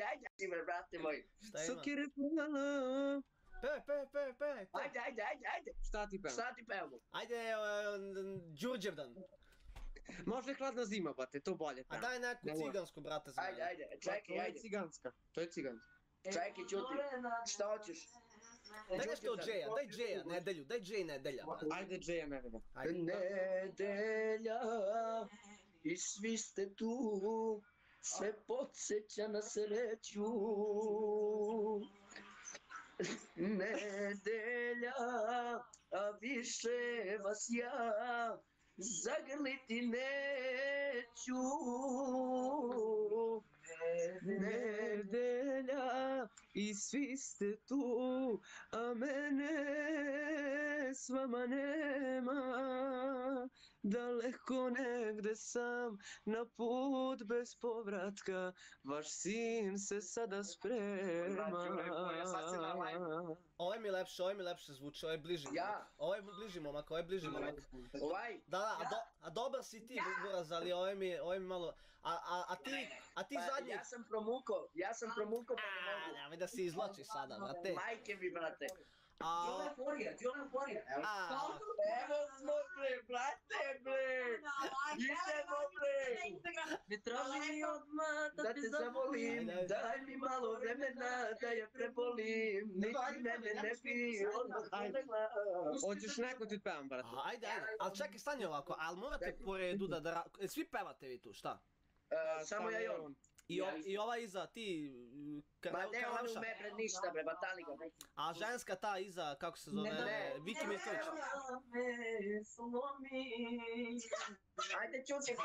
Ajde, brate moj. Šta ima? Sokere pala. Pevaj. Ajde. Šta ti pevam? Šta ti pevamo? Ajde, Đurđevdan. Može Hladna zima, brate, to bolje A pevam. daj neku cigansku, brate, za mene. Ajde, čekaj, ajde. To je ciganska. Čekaj, čuti. Šta hoćeš? Daj nešto od Džeja, daj Džeja, nedelju, daj Džej nedelja, brate. Ajde, Džeja nedelja. Nedelja i svi ste tu, sve podsjeća na sreću. Nedelja, a više vas ja zagrliti neću. Nedelja i svi ste tu, a mene s vama nema. Daleko negde sam, na put bez povratka, vaš sin se sada sprema. Ovo je mi lepše zvuči, ovo je bliži momak. Ovo je bliži momak, Ovaj? Da, a dobar si ti, Buraz, ali ovo je mi malo... A ti zadnji... Ja sam promukao pa ne mogu. Nemoj da si izvlačiš sada, brate. Majke mi, brate. Djela euforija. Evo smo bre, brate bre. Idemo bre. Ne traži mi odmah Da te zavolim, daj mi malo vremena da je prebolim. Niti mene ne bi odmah odagla. Hoćeš neko ti pevam, brate? Ajde, ali čekaj, stani ovako, ali morate po redu da... Svi pevate vi tu, šta? Samo ja i on. I ova iza, ti... Ma ne, on ume pred ništa bre, batali ga. A ženska ta iza, kako se zove, Viki Mirković. Ajde, čuti se.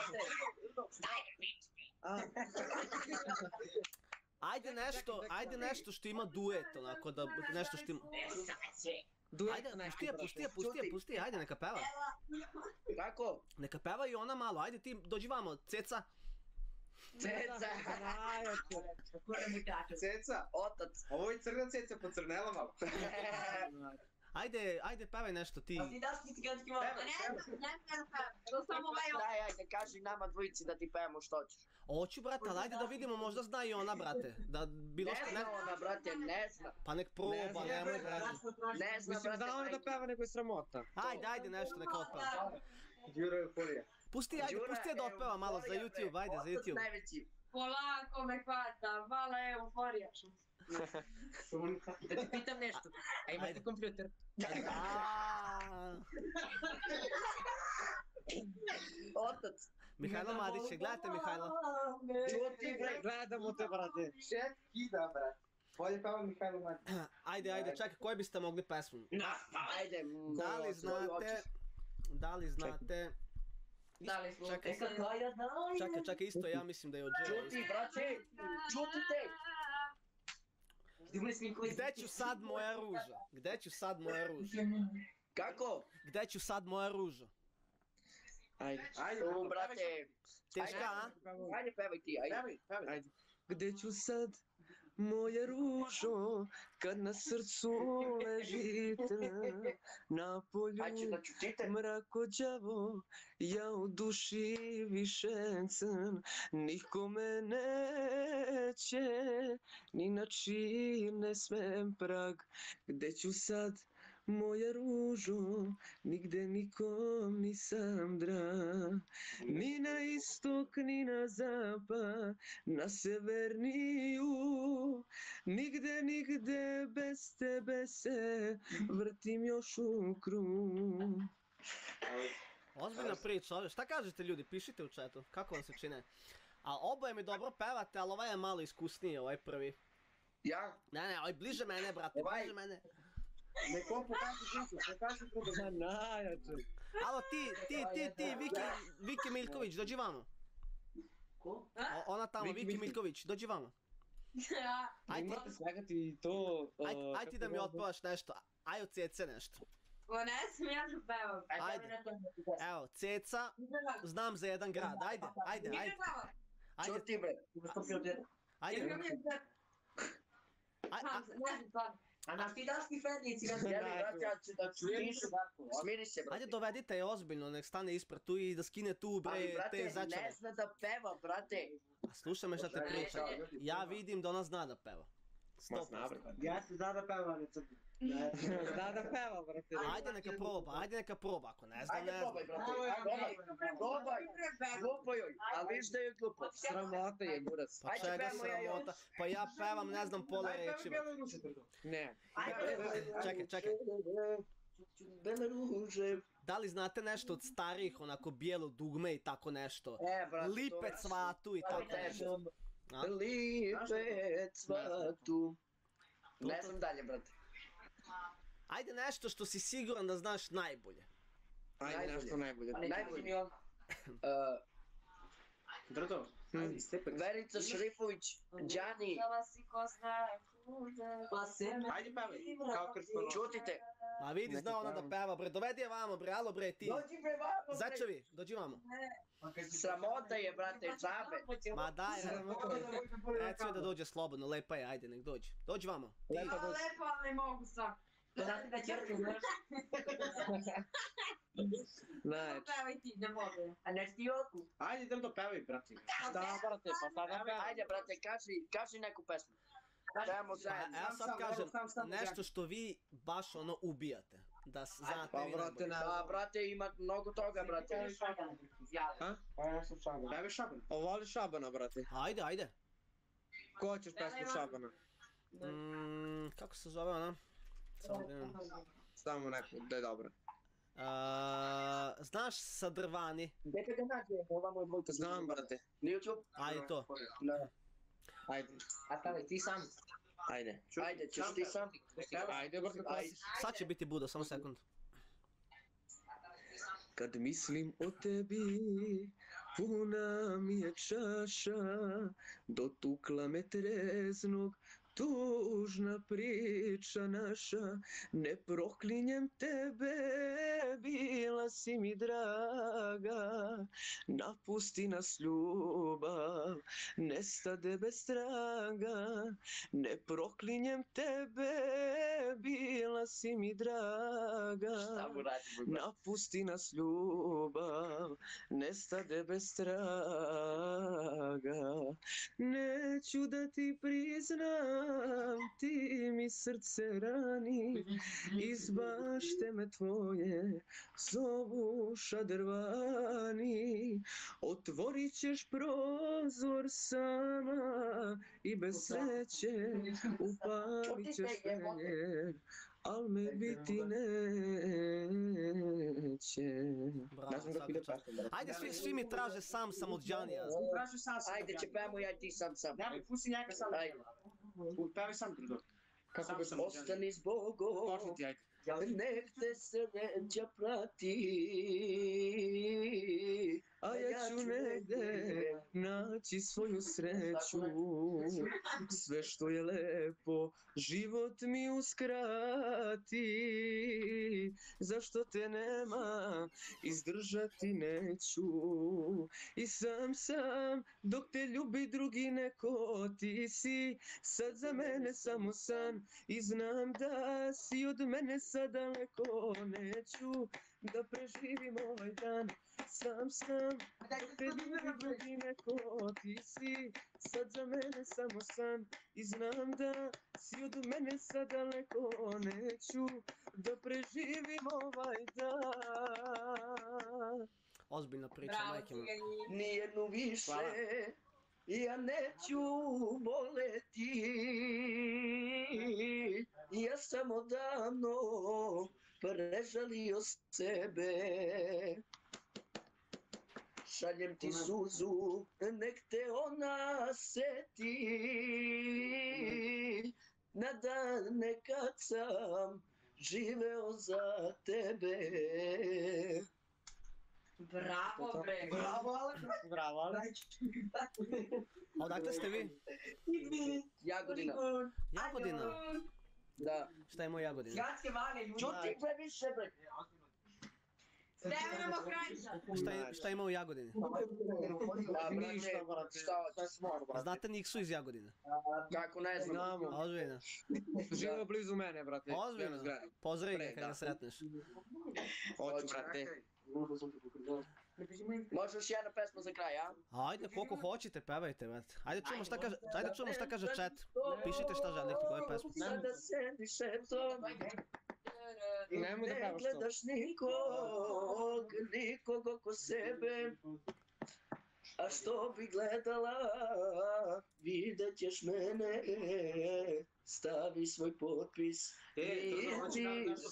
Ajde nešto što ima duet, onako da, nešto što ima... Ajde, pusti, ajde, neka peva. Kako? Neka peva i ona malo, ajde ti, dođi vamo, Ceca. Ceca, otac. Ovo je crna ceca pocrnela malo. Ajde, pevaj nešto ti. A ti daš ti ciganski malo? To samo Daj, ajde, kaži nama dvojici da ti pevamo što hoćeš. Hoću, brate, ali ajde da vidimo, možda zna i ona, brate. Ne zna ona, brate, ne zna. Pa nek proba, nemoj, brate. Ne zna, Mislim, brate, da ona da peva, nego je sramota. Ajde, nešto neka otpeva. Đura euforija. Pusti je da otpeva malo za YouTube, ajde, za YouTube. Najveći. Polako me hvata, vala euforija. Da ti pitam nešto, a imate kompjuter? Otac. Mihajlo Madić, gledajte Mihajlo. Čuti bre. Gledamo te, brate. Šet kida, brate. Bolje peva Mihajlo Madić. Ajde, čekaj, koje biste mogli pesmu? Ajde. Da li znate... Čekaj, isto ja mislim da je od Džeja. Čuti, braće, čutite. Gde ću sad moja ruža? Kako? Gde ću sad moja ruža? Ajde. Brate. Teška, a? Ajde, pevaj ti, ajde. Gde ću sad, moja ružo, kad na srcu ležite, na polju mrako đavo, ja u duši višencem, nikome neće, ni na čiji ne smem prag. Gde ću sad, moja ružo, nigde nikom nisam drag, ni na istok, ni na zapad, na severniju, nigde bez tebe se vrtim još u krug. Ozbiljna priča, šta kažete ljudi, pišite u chatu, kako vam se čine? A oboje mi dobro pevate, ali ovaj je malo iskusniji, ovaj prvi. Ja? Ne, ovaj bliže mene, brate, bliže mene. Nekom pokaži priču, Najjače. Alo, ti, Viki Miljković, dođi vamo. Ko? Ona tamo, Viki Miljković, dođi vamo. Imate slagati to... Aj ti da mi otpevaš nešto, aj od Cece nešto. O ne sam ja ću pevam. Ajde, evo, Ceca, znam za jedan grad, ajde. Čuti bre. Ajde. A ti daš mi Fernici kad jeli, brate, ja ću da čuješ. Smiri se, brate. Ajde dovedite je ozbiljno, nek stane ispred tu i da skine tu Ali, bre brate, te ne začare. zna da peva, brate. A slušaj me šta te pričam. Ja vidim da ona zna da peva. Ma 100%. zna, brate. Ja se zna da pevam, ne crkvi. Zna da peva, brate. Ajde neka proba, ako ne zna, Ajde, ne probaj, zna. brate. Probaj. Glupo joj, ali viš da je glupo. Sramota je, burac. Pa Ajde, čega pevamo ja i on. sramota? Pa ja pevam, ne znam pola rečima. Ne. Čekaj. Bele ruže. Da li znate nešto od starijih, onako bijelo dugme i tako nešto? Brate, to Lipe je- cvatu i tako nešto. A? Lipe cvatu. Ne znam dalje, brate. Ajde nešto što si siguran da znaš najbolje. Ajde nešto najbolje. Najbolji. Drdo, ajde, stepek. Verica Šrifović, Đani, Ajde pevaj, kao krstno. čutite. A vidi, zna ona da peva, bre, dovedi je vamo, bre, alo, bre, ti. Dođi bre vamo, bre. Zečevi, dođi vamo. Sramota je, brate, džabe. Ma daj, reci joj da dođe slobodno, lepa je, ajde, nek dođe. Dođi vamo. Ti. Lepo, ali ne mogu sad. Znate da će Znači. pevaj ti, ne mogu. A ne ti oku. Ajde, Drdo, pevaj, brate. Šta, brate, pa sada peva. Ajde, brate, kaži neku pesmu. Dajmo A zajedno. ja sad kažem, sam, nešto što vi baš ono ubijate. Da znate Pa, vi brate, najbolje. Da, brate, ima mnogo toga, brate. Pevaj Šaban. A voli Šabana, brate. Ajde. Ko hoćeš pesmu Šabana? Kako se zove ona? Samo da imam. Samo neku, da je dobro. Znaš sa drvani? Gdje te ga nađe? Ovamo je dvojka. Znam, brate. Na YouTube? Ajde to. Da. Ajde. A pevaj ti sam. Ajde. Ajde, ćeš ti sam. Ajde, brate, klasiš. Sad će biti Budo, samo sekund. Kad mislim o tebi, puna mi je čaša, dotukla me treznog, tužna priča naša, ne proklinjem tebe, bila si mi draga, napusti nas ljubav, nestade bez traga, ne proklinjem tebe, bila si mi draga, Šta mu radimo, brate? napusti nas ljubav, nestade bez traga. Neću da ti priznam, ti mi srce rani, iz bašte me tvoje zovu šadrvani. Otvorit ćeš prozor sama i bez sreće upalit ćeš fenjer, al me biti neće. Bravo, svaka čast. Ajde, svi mi traže sam od Đanija. Traži sam. Ajde, će pevamo ja i ti sam. Daj, pusti njega sam. Ajde. Pevaj sam, Drdo. Kako bi sam Ostani s Bogom, Počni ti, ajde. nek te sreća prati. a ja ću negde naći svoju sreću. Sve što je lepo, život mi uskrati. Zašto te nema, izdržati neću. I sam, dok te ljubi drugi neko, ti si sad za mene samo san. I znam da si od mene sad daleko, neću da preživim ovaj dan. Sam, dok te ljubi drugi neko, ti si sad za mene samo san. I znam da si od mene sad daleko, neću da preživim ovaj dan. Ozbiljna priča, Bravo, majke mi. Cigani. Nijednu više, Hvala. ja neću voleti. Ja sam odavno prežalio sebe. Šaljem ti suzu, nek te ona seti. Na dane kad sam živeo za tebe. Bravo, bre. Bravo, ali. A odakle ste vi? Jagodina. Jagodina. Da. Šta je moj Jagodina? Gradske vage, ljudi. Čuti bre više bre. Vremeno krađa. Šta ima u Jagodini? Ništa, brate. Šta hoćeš? Znate Niksu iz Jagodine? Kako ne znam. Znamo. Ozbiljno. Žive blizu mene, brate. Ozbiljno. Pozdravi ga kad ga sretneš. Hoću, brate. Možeš jedna pesma za kraj, a? Ajde, koliko hoćete, pevajte, brate. Ajde čujemo šta kaže chat. Pišite šta želite koje pesme. Sada sediš eto, Nemoj da ne pevaš to. gledaš nikog oko sebe. A što bi gledala, vidjet ćeš mene. Stavi svoj potpis, vidi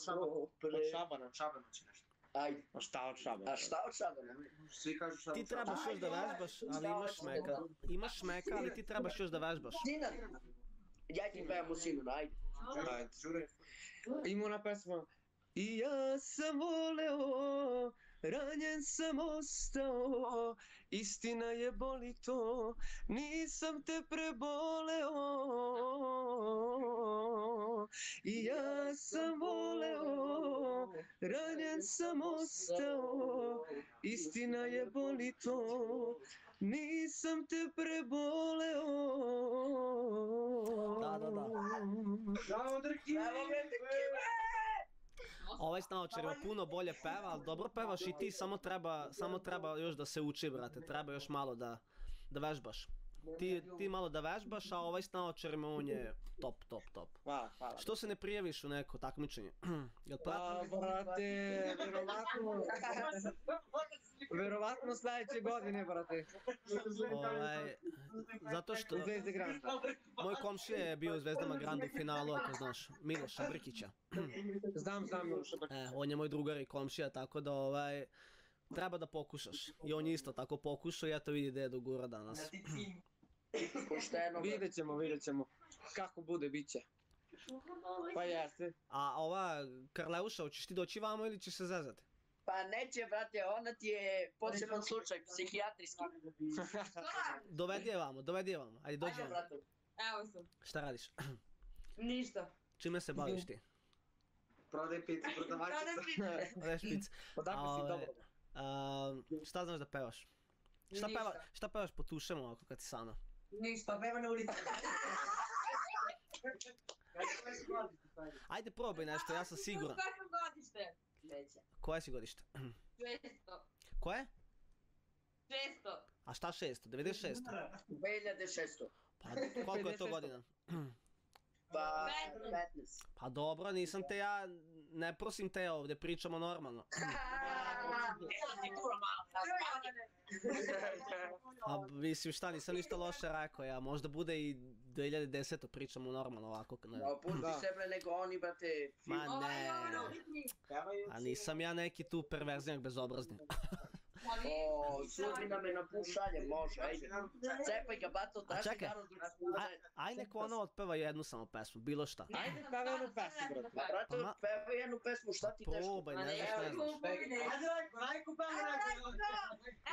sopre. Šabana će nešto. Ajde, A šta od Šabana? a šta od Šabana? Svi kažu Šabana. Ti trebaš još da vežbaš, ali imaš šmeka. Imaš šmeka, ali ti trebaš još da vežbaš. Sina, ja ti pevam u sinu, ajde. Ajde. Ima ona pesma. I ja sam voleo, ranjen sam ostao, istina je boli to, nisam te preboleo. I ja sam voleo, ranjen sam ostao, istina je boli to, nisam te preboleo. Da. Bravo, Drki! Evo me te Ovaj Snaočar je puno bolje peva, ali dobro pevaš i ti, samo treba još da se uči, brate. Treba još malo da vežbaš. Ti malo da vežbaš, a ovaj Snaočar on je top. Hvala. Što se ne prijaviš u neko takmičenje? Jel prati? Pa, brate, verovatno sledeće godine, brate. Zato što U Zvezde Granda. moj komšija je bio u Zvezdama Grandu finalu, ako znaš, Miloša Brkića. Znam još. On je moj drugar i komšija, tako da treba da pokušaš. I on je isto tako pokušao i eto vidi gde je dogura danas. pošteno. Vidjet ćemo. Kako bude, bit će. Pa jeste. A ova Karleuša, hoćeš ti doći vamo ili ćeš se zezati? Pa neće, brate, ona ti je poseban slučaj, psihijatrijski. Dovedi je vamo. Ajde, dođi Ajde, vamo. brate. Evo sam. Šta radiš? Ništa. Čime se baviš ti? Prodaj picu, prodavačica. Odeš pic. Odakle si dobro? Šta znaš da pevaš? Šta pevaš po tušem ovako kad si sana? Ništa. Peva na ulici. Ajde probaj nešto, ja sam siguran. Kako godište? Koje si godište? 600. Koje? 600. A šta 600? 96? 2600. Pa koliko je to godina? Pa 15. Pa dobro, nisam te ja, ne prosim te ovdje, pričamo normalno. A mislim šta, nisam ništa loše rekao ja, možda bude i 2010. pričamo normalno ovako. Pusti sebe nego oni, brate. Ma ne, a nisam ja neki tu perverznjak bezobrazni. O, sudbina me napušalje, može, ajde. Cepaj ga, bato, A traži čekaj, narod. aj neko ono otpeva jednu samo pesmu, bilo šta. Ajde, pevaj jednu pesmu, brate. Brate, pevaj jednu pesmu, šta ti teško? Probaj, ne znaš, ne znaš.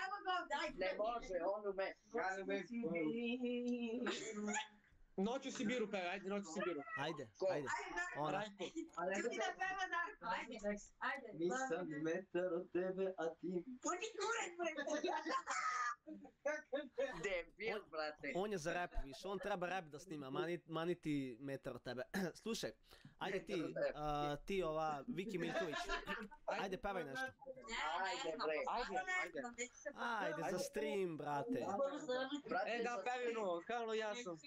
Evo ga, daj. Ne može, on ume. Noću Sibiru pevaj, ajde, noću Sibiru. Ajde, Ko? ajde. Ona. Rajko. Čuti da peva Darko, ajde. Nisam ni metar od tebe, a ti... Puni kurac, bre. Debil, brate. On je za rap više, on treba rap da snima, mani ti metar od tebe. Slušaj, ajde ti ova Viki Miljković, ajde pevaj nešto. Ajde, bre. Ajde za stream, brate. Brate, Da, pevaj no, halo, ja sam.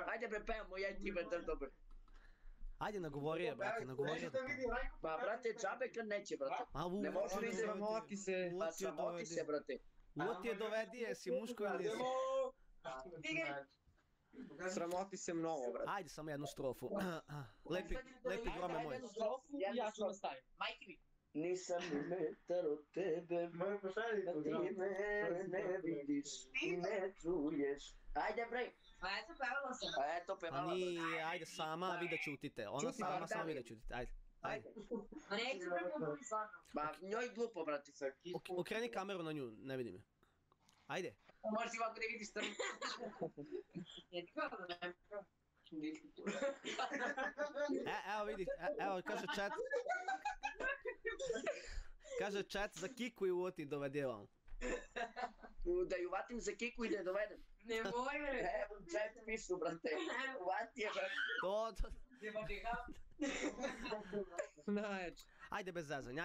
Ajde bre, pevamo, ja i ti metar dobar. Ajde nagovori je, brate, nagovori je. Pa, brate, džabe kad neće, brate. Ne može Oni vidjeti. sramoti se. Pa, sramoti se, brate. Uo ti je dovedi, jesi muško ili nisi? Sramoti se mnogo, brate. Ajde samo jednu strofu. Lepi grome moj. Ja ću nastavim. Majke mi. Nisam ni metar od tebe, a ti me ne vidiš i ne čuješ. Ajde bre. Pa eto, pevala sam. Pa eto, A pevala. ajde sama, vi da ćutite. Ona sama vi da ćutite, ajde. Ajde. Ma neću prepoznati stvarno. Ma njoj glupo, brate. Okreni kameru na nju, ne vidim je. Ajde. Možeš i ovako ne vidiš stranu. Evo vidi, evo kaže chat. Kaže chat za kiku i uvoti dovedi vam. Da ju vatim za kiku i da je dovedem. Ne more. Evo, chat pišu, brate. Uvati je, brate. To. Najjače. Ajde bez zezanja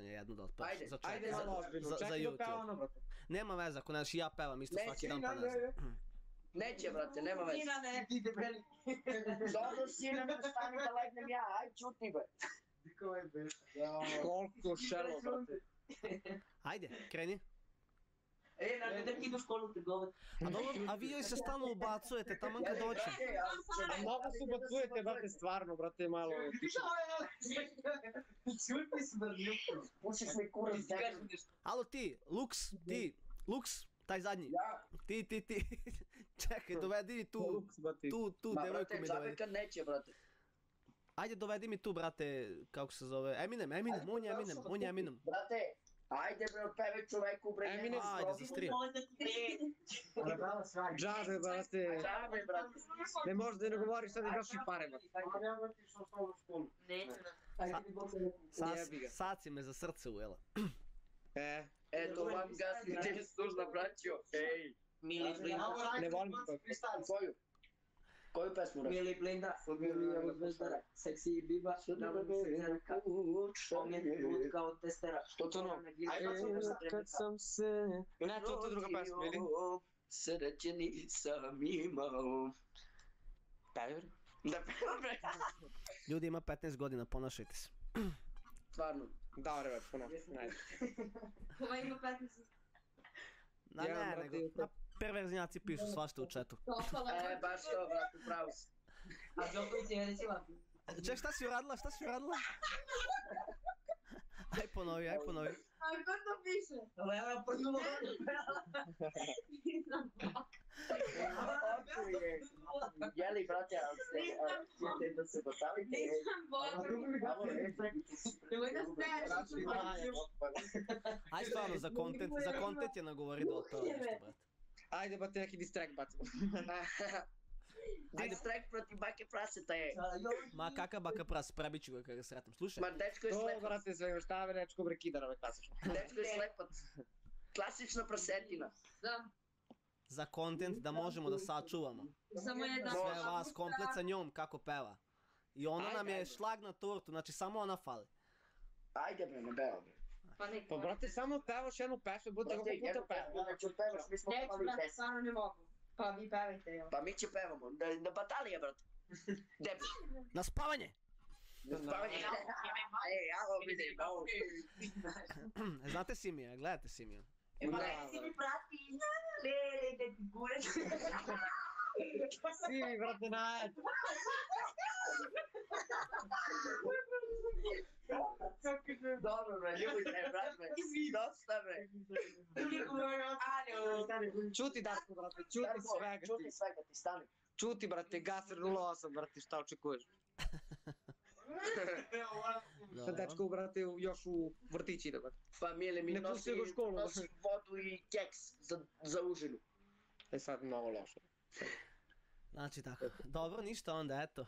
jednu da otpraš. Ajde, Za chat, Ajde malo ozbiljno, za čekaj da peva YouTube. ono, brate. Nema veze, ako znaš, ja pevam isto svaki dan pa ne znam. Neće, brate, nema veze. Sinane. Dobro, sine, stani da legnem ja, aj čuti, bre. Koliko šelo, brate. Ajde, kreni. Da idu u školu te govor. A dobro, a vi joj se stalno ubacujete, taman kad dođe. Mnogo se ubacujete, brate, stvarno, brate, malo. Pušiš mi kurac, Alo ti, Lux, taj zadnji. Ja. Ti. Čekaj, dovedi mi tu Ma, devojku brate, mi džabe dovedi. kad neće, brate. Ajde dovedi mi tu, brate, kako se zove, Eminem, on je Eminem. Brate, ajde bre, pevaj čoveku, bre. Eminem, Ajde, za stream. Džabe, brate. Džabe, brate. Ne možeš da ne govoriš sad i daš i pare, brate. Jebi ga. Sad si me za srce ujela. Eto vam gasnite služna, braćo. Ej. Mili Blinda. Ne volim to. Koju? Koju pesmu raš? Mili Blinda, Milijeva zvezdara, seksi biba, navodno se zraka, ognjen put kao testera. Što to ono? Kad sam se... Ne, to je druga pesma, vidi. Sreće nisam imao. Pever? Da pevam, bre. Ljudi ima 15 godina, ponašajte se. Stvarno. Dobre, brate, puno. Ajde. Ko ima 15? Na ne, nego, na perverznjaci pišu svašta u chatu. Topala. Baš to, brate, pravo si. A Đoković je recila. Ček, šta si uradila? Aj ponovi. A ko to piše? Ovo je ona pornula. Jeli, brate, ali ste da se postavite? Nisam Boga. Nemoj da smeš. Aj stvarno, za content je nagovori da otpeva nešto, brate. Ajde, brate, neki distract bacimo. Distract protiv bake praseta je. Ma kakav baka pras, prebit ću ga kada ga sretnem. Slušaj, Ma dečko je To, slepac. brate, sve šta ve rečko bre kidara, klasično. Dečko je slepac. Klasična prasetina. Da. za content da možemo da sačuvamo Samo jedan. sve vas komplet sa njom kako peva. I ona nam je šlag na tortu, znači samo ona fali. Ajde bre, ne beo bre. Pa nek. Pa brate, samo pevaš jednu pesmu, bude kako puta peva. Znači pevaš, mi smo Neću, pevali brate, pesmu. stvarno ne mogu. Pa vi pevajte, evo. Pa mi će pevamo, na batalije brate. Debi. Na spavanje! Spavanje. Ej, ja ovo vidim, ovo. Znate Simija, gledate Simiju. Pa reci mi prati, lele, da ti gure. Svi, brate, najed. Dobro bre, ljubite, brate. Dosta bre. Čuti, Darko, brate, čuti svega Čuti ti. svega ti, stani. Čuti, brate, Gasser 08, brate, šta očekuješ? Sa dečko, brate, još u vrtići, da, brate. Pa Mile mi Ne nosi, pusti ga u školu. nosi vodu i keks za užinu. E sad mnogo loše. Znači tako. Dobro, ništa onda, eto.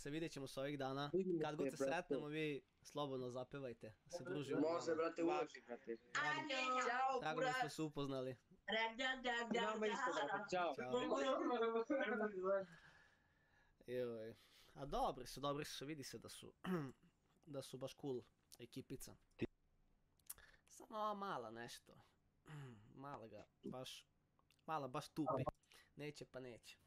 Vidjet ćemo se ovih dana. Vidimo Kad god se, se brate. sretnemo, vi slobodno zapevajte. Da se družimo. Može brate, uvijek. Važi, brate. Ćao, Drago mi smo kurat. se upoznali. Nama isto, brate, čao. Ćao. Joj. A dobri su, vidi se da su baš cool ekipica. Samo ova mala nešto. Mala baš tupi. Neće pa neće.